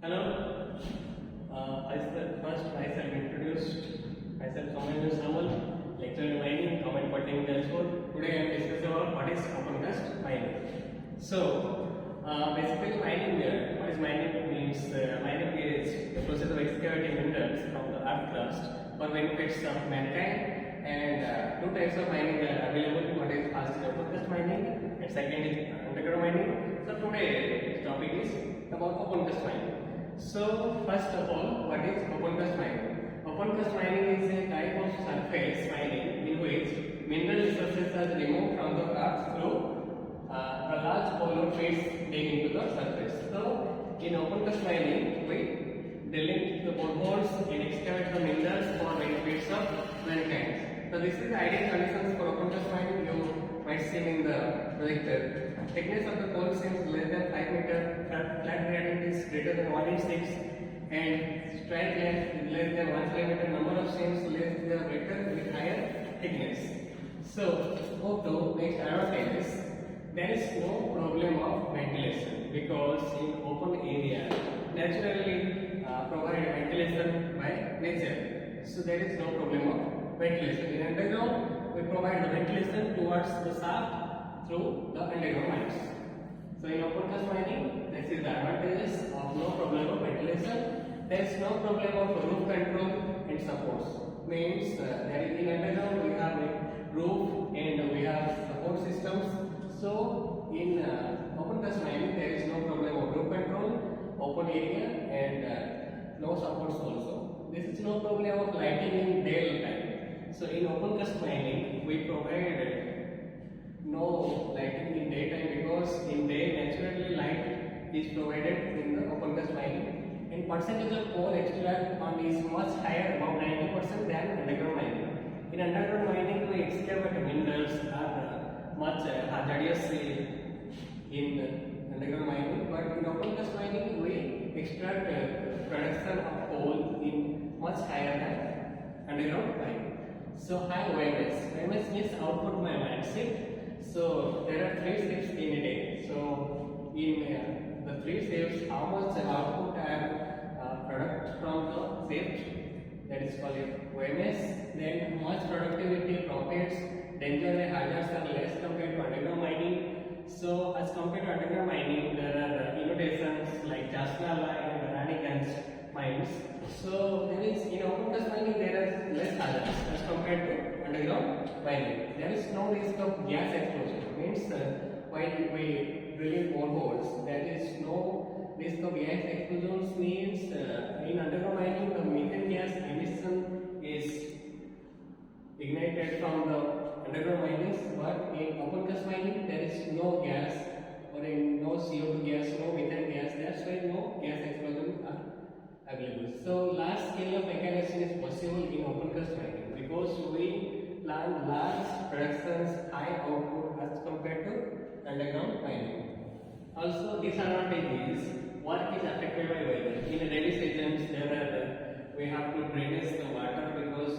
Hello. I shall introduce myself. Soumya Samal, lecturer in mining, Government Polytechnic Jalspur. Today I am discussing about what is open cast mining. Basically mining. What is mining? Means mining is the process of excavating minerals from the earth crust for benefits of mankind. And two types of mining are available. One is first is open cast mining, and second is underground mining. So today's topic is about open cast mining. So first of all, what is open cast mining? Open cast mining is a type of surface mining in which mineral resources are removed from the earth through a large hollow pits dig into the surface. So in open cast mining, we drill the boreholes and excavate the minerals for benefits of mankind. So this is the ideal conditions for open cast mining. You might see in the projector. Thickness of the coal seams less than 5 meter, flat gradient is greater than 1/6, and strike length is less than 1 kilometer. Number of seams less than greater with higher thickness. So, go to next advantages. There is no problem of ventilation because in open area naturally provide ventilation by nature. So there is no problem of ventilation. In underground, we provide the ventilation towards the shaft through the underground mines. So in open cast mining, this is the advantages of no problem of ventilation. There is no problem of roof control and supports. Means there is in underground we have a roof and we have support systems. So in open cast mining, there is no problem of roof control, open area, and no supports also. This is no problem of lighting in daytime. So in open cast mining, we provide no lighting in daytime because in day naturally light is provided in the open cast mining, and percentage of coal extract on is much higher, about 90% than underground mining. In underground mining, we excavate minerals are much hazardous in underground mining, but in open cast mining we extract production of coal in much higher than underground mining. So high OMS. OMS means output by man shift. So there are 3 shifts in a day. So in the 3 shifts, how much output and product from the shift, that is called OMS. Then how much productivity, profits, danger and hazards are less compared to underground mining. So as compared to underground mining, there are innovations like Jasnala and Raniganj mines. So there is in open cast mining there are less hazards as compared to underground mining. There is no risk of gas explosion. Means while we drilling boreholes, there is no risk of gas explosions. Means in underground mining, the methane gas emission is ignited from the underground minings, but in open cast mining there is no gas or no CO2 gas, no methane gas. That's why no gas explosions are available. So large scale of mechanization is possible in open cast mining because we plan large productions, high output as compared to underground mining. Also, disadvantage is work is affected by weather. In rainy seasons, we have to drainage the water because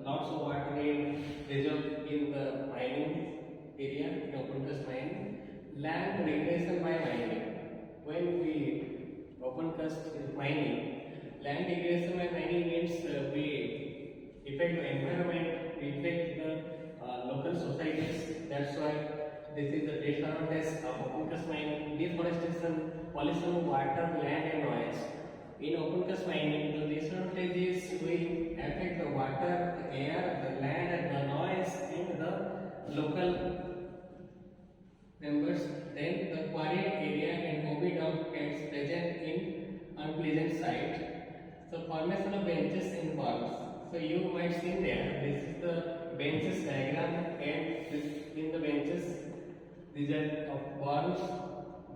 lots of water is reserved in the mining area in open cast mining. Land degradation by mining. When we open cast mining, land degradation by mining means we affect the environment, we affect the local societies. That's why this is the disadvantage of open cast mining. Deforestation, pollution of water, land and noise. In open cast mining, the disadvantage is we affect the water, the air, the land and the noise and the local members. Then the quarried area and hobby dump gets present in unpleasant site. So formation of benches and walls. So you might see there, this is the benches diagram, and this in the benches, these are of walls.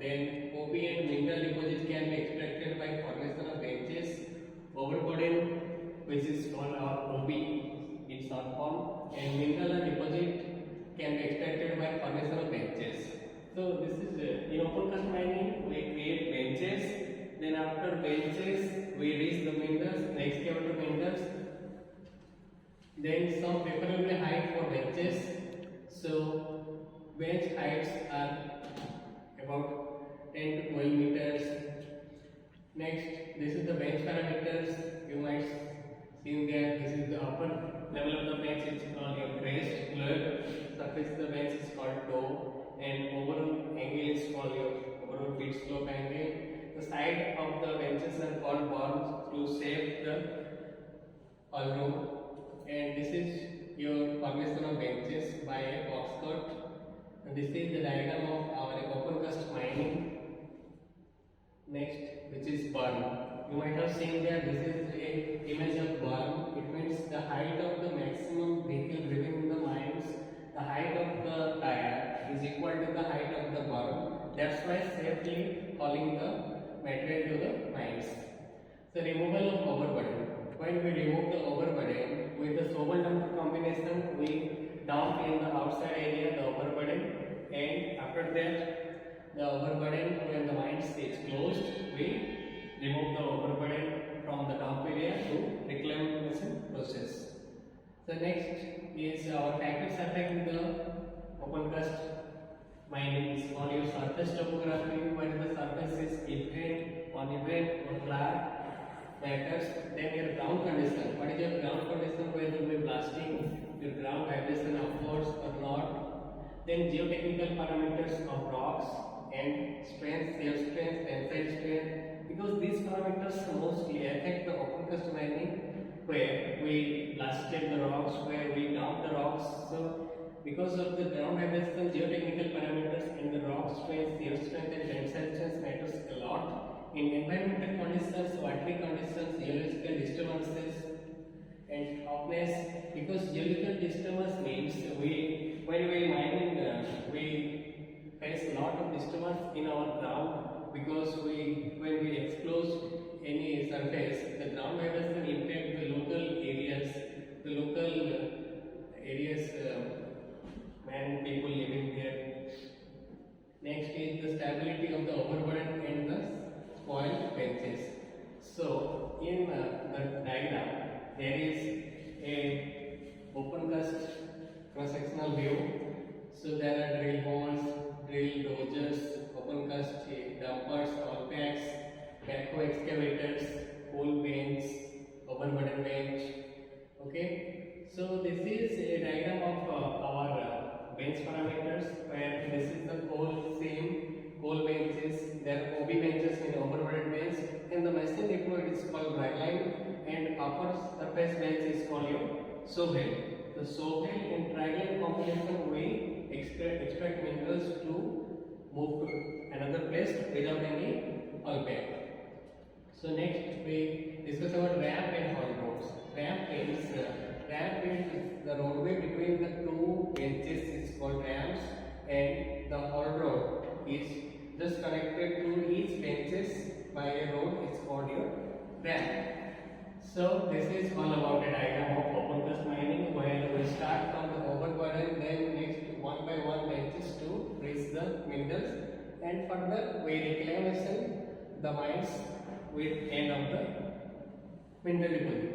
Then OB and mineral deposits can be extracted by formation of benches. Overburden, which is called our OB in short form, and mineral deposit can be extracted by formation of benches. So this is in open cast mining, we create benches. Then after benches, we reach the minerals, the excavator minerals. Then some preferably height for benches. So bench heights are about 10 to 12 meters. Next, this is the bench parameters. You might see there. This is the upper level of the bench. It's called your crest. Lower surface of the bench is called toe, and overall angle is called your overall pitch slope angle. The side of the benches are called berms to save the all room. And this is your formation of benches by a box cut. And this is the diagram of our open cast mining. Next, which is berm. You might have seen that this is a image of berm. It means the height of the maximum vehicle driven in the mines. The height of the tire is equal to the height of the berm. That's why safely hauling the material to the mines. So removal of overburden. When we remove the overburden with the shovel dumper combination, we dump in the outside area the overburden, and after that the overburden, when the mines is closed, we remove the overburden from the dump area to reclamation process. So next is our factors affecting the open cast mining is on your surface topography, when the surface is even, uneven or flat matters. Then your ground condition. What is your ground condition? Whether we blasting, your ground vibration upwards or not. Then geotechnical parameters of rocks and strength, shear strength, tensile strength, because these parameters mostly affect the open cast mining, where we blasted the rocks, where we dumped the rocks. So because of the ground vibration, geotechnical parameters in the rock strength, shear strength and tensile strength matters a lot. In environmental conditions, watery conditions, geological disturbances and roughness, because geological disturbance means when we mining, we face a lot of disturbance in our ground, because when we expose any surface, the ground vibration impact the local areas, man people living there. Next is the stability of the overburden and the spoil benches. So in the diagram there is a open cast cross sectional view. So there are drill holes, drill dozers, open cast dumpers, all packs, backhoe excavators, coal bench, overburden bench. Okay, so this is a diagram of our bench parameters, where this is the coal benches, there are OB benches in overburden bench, and the machine deployed is called dragline, and upper surface bench is called your shovel. The shovel and dragline combination we extract minerals to move to another place without any oil pack. So next we discuss about ramp and haul roads. Ramp is the roadway between the two benches is called ramps, and the haul road is just connected to each benches by a road is called your ramp. So this is all about a diagram of open cast mining, where we start from the overburden, then next one by one benches to reach the minerals, and further we reclamation the mines with end of the mineral deposit.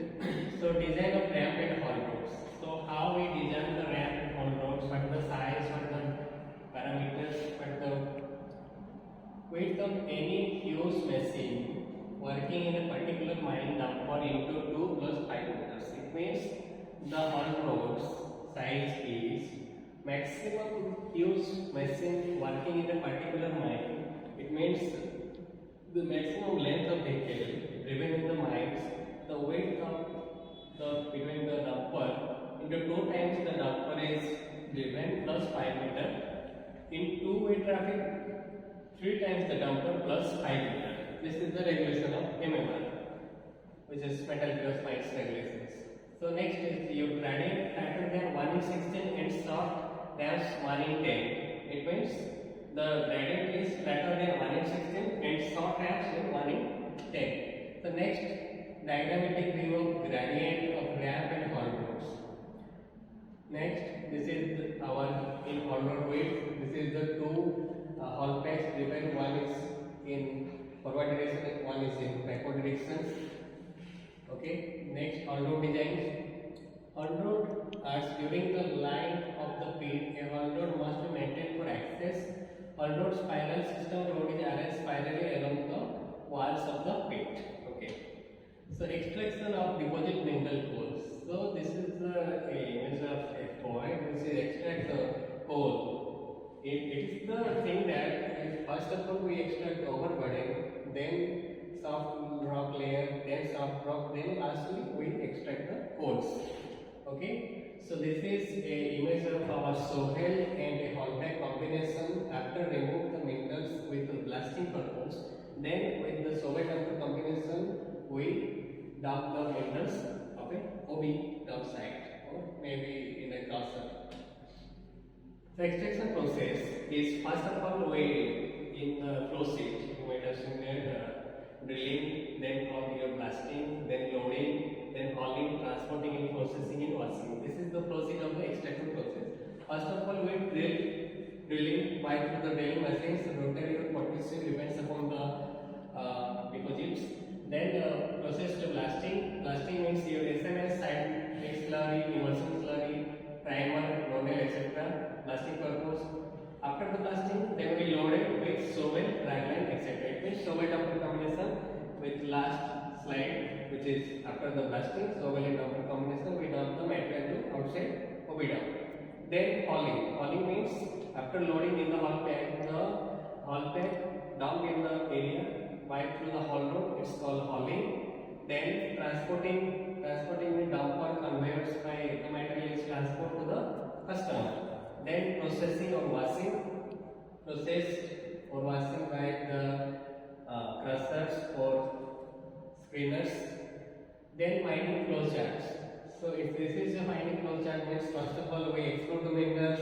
So design of ramp and haul roads. So how we design the ramp and haul roads, what the size, what the parameters, what the weight of any huge machine working in a particular mine dumper into 2 plus 5 meters. It means the haul roads size is maximum huge machine working in a particular mine. It means the maximum length of vehicle driven in the mines, the weight of the between the dumper into 2 times the dumper is driven plus 5 meter. In two-way traffic, 3 times the dumper plus 5 meter. This is the regulation of MMR, which is metal ferrous mines regulations. So next is your gradient fatter than 1 in 16 and soft dash 1 in 10. It means the gradient is flatter than 1 in 16 and soft dash is 1 in 10. The next diagrammatic view of gradient of ramp and haul roads. Next, this is our in haul road width. This is the two haul packs driven. One is in forward direction and one is in backward direction. Okay. Next, haul road design. Haul road as during the line of the pit, a haul road must be maintained for access. Haul road spiral system road is arranged spirally along the walls of the pit. Okay. So extraction of deposit mineral coals. So this is the image of a point which is extract the coal. It is the thing that first of all we extract overburden, then soft rock layer, then soft rock, then lastly we extract the coals. Okay. So this is a image of our Sovel and a Hallback combination after remove the minerals with the blasting purpose. Then with the Sovel after combination we dump the minerals of a OB dump site or maybe in a crusher. The extraction process is first of all we in the flow sheet you might have seen that drilling, then on your blasting, then loading, then hauling, transporting and processing and washing. This is the flow sheet of the extraction process. First of all we drilling by through the drilling machines, rotary or potential depends upon the deposits. Then process to blasting. Blasting means your SMS, side mix slurry, emulsion slurry, primer, nodal, etc. Blasting purpose. After the blasting, then we load it with Sovel, ragline, etc. It means Sovel after combination with last slide, which is after the blasting, Sovel and after combination, we dump the material to outside OB dump. Then hauling. Hauling means after loading in the haul pack dump in the area by through the haul road, it's called hauling. Then transporting with dumper conveyors by the material is transport to the customer. Then processing or washing, processed or washing by the crushers or screeners. Then mining flow charts. So if this is a mining flow chart, means first of all we explore the minerals,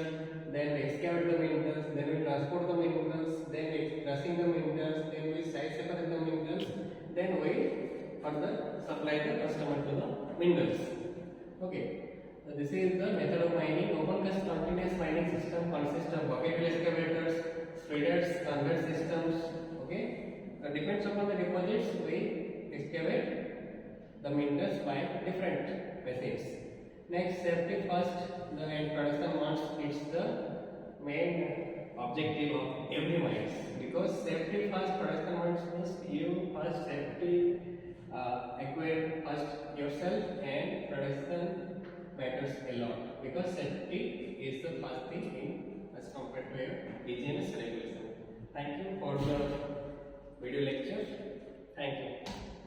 then we excavate the minerals, then we transport the minerals, then we crushing the minerals, then we side separate the minerals, then we further supply the customer to the minerals. Okay. So this is the method of mining. Open cast continuous mining system consists of bucket wheel excavators, spreaders, conveyor systems. Okay. Depends upon the deposits, we excavate the minerals by different machines. Next, safety first. The end production wants it's the main objective of every mines, because safety first production wants means you first safety acquire first yourself, and production matters a lot because safety is the first thing in as compared to your hygiene regulation. Thank you for the video lecture. Thank you.